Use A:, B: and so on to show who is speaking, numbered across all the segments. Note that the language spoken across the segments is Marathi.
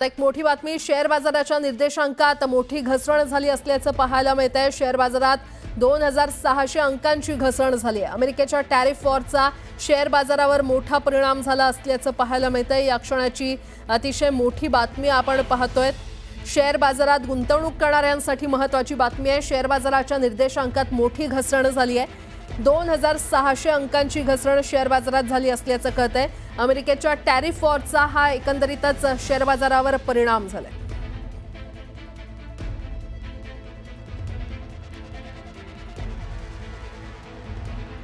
A: एक मोठी बातमी, शेअर बाजाराच्या निर्देशांकात मोठी घसरण झाली असल्याचं पाहायला मिळतंय। शेअर बाजारात 2600 अंकांची घसरण झाली आहे। अमेरिकेच्या टॅरिफ वॉरचा शेअर बाजारावर मोठा परिणाम झाला असल्याचं पाहायला मिळतंय। या क्षणाची अतिशय मोठी बातमी आपण पाहतोय। शेअर बाजारात गुंतवणूक करणाऱ्यांसाठी महत्त्वाची बातमी आहे। शेअर बाजाराच्या निर्देशांकात मोठी घसरण झाली आहे। 2600 अंकांची घसरण शेअर बाजारात झाली असल्याचं कळतंय। अमेरिकेच्या टॅरिफ वॉरचा हा एकंदरीतच शेअर बाजारावर परिणाम झालाय।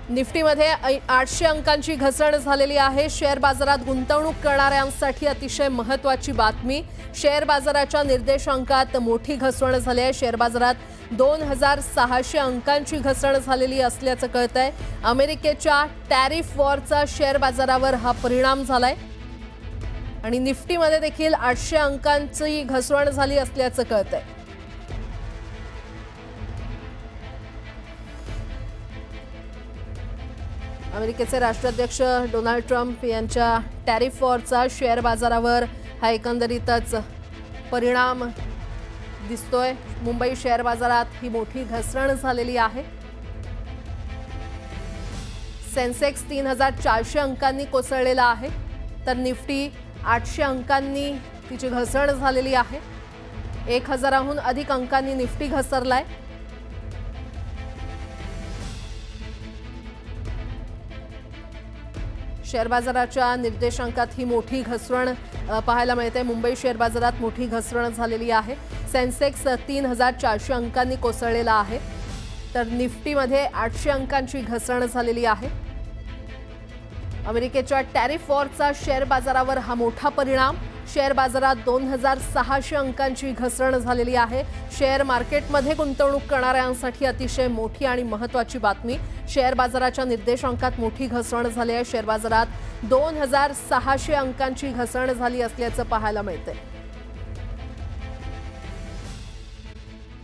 A: निफ्टीमध्ये 800 अंकांची घसरण झालेली आहे। शेअर बाजारात गुंतवणूक करणाऱ्यांसाठी अतिशय महत्त्वाची बातमी, शेअर बाजाराच्या निर्देशांकात मोठी घसरण झाली आहे। शेअर बाजारात 2600 अंकांची घसरण झालेली असल्याचं कळतंय। अमेरिकेच्या टॅरिफ वॉरचा शेअर बाजारावर हा परिणाम झालाय आणि निफ्टीमध्ये देखील 800 अंकांची घसरण झाली असल्याचं कळतंय। अमेरिकेचे राष्ट्राध्यक्ष डोनाल्ड ट्रम्प यांच्या टॅरिफ वॉरचा शेअर बाजारावर हा एकंदरीतच परिणाम दिसतोय। मुंबई शेअर बाजारात ही मोठी घसरण झालेली आहे। सेन्सेक्स 3400 अंकांनी कोसळलेला आहे, तर निफ्टी 800 अंकांनी तिची घसरण झालेली आहे। 1000हून अधिक अंकांनी निफ्टी घसरलाय। शेअर बाजाराच्या निर्देशांकात ही मोठी घसरण पाहायला मिळते। मुंबई शेअर बाजारात मोठी घसरण झालेली आहे। सेन्सेक्स 3400 अंकांनी कोसळलेला आहे, तर निफ्टीमध्ये 800 अंकांची घसरण झालेली आहे। अमेरिकेच्या टॅरिफ वॉरचा शेअर बाजारावर हा मोठा परिणाम, शेअर बाजारात 2600 अंकांची घसरण झालेली आहे। शेअर मार्केटमध्ये गुंतवणूक करणाऱ्यांसाठी अतिशय मोठी आणि महत्त्वाची बातमी, शेअर बाजाराच्या निर्देशांकात मोठी घसरण झाली आहे। शेअर बाजारात 2600 अंकांची घसरण झाली असल्याचं पाहायला मिळतंय।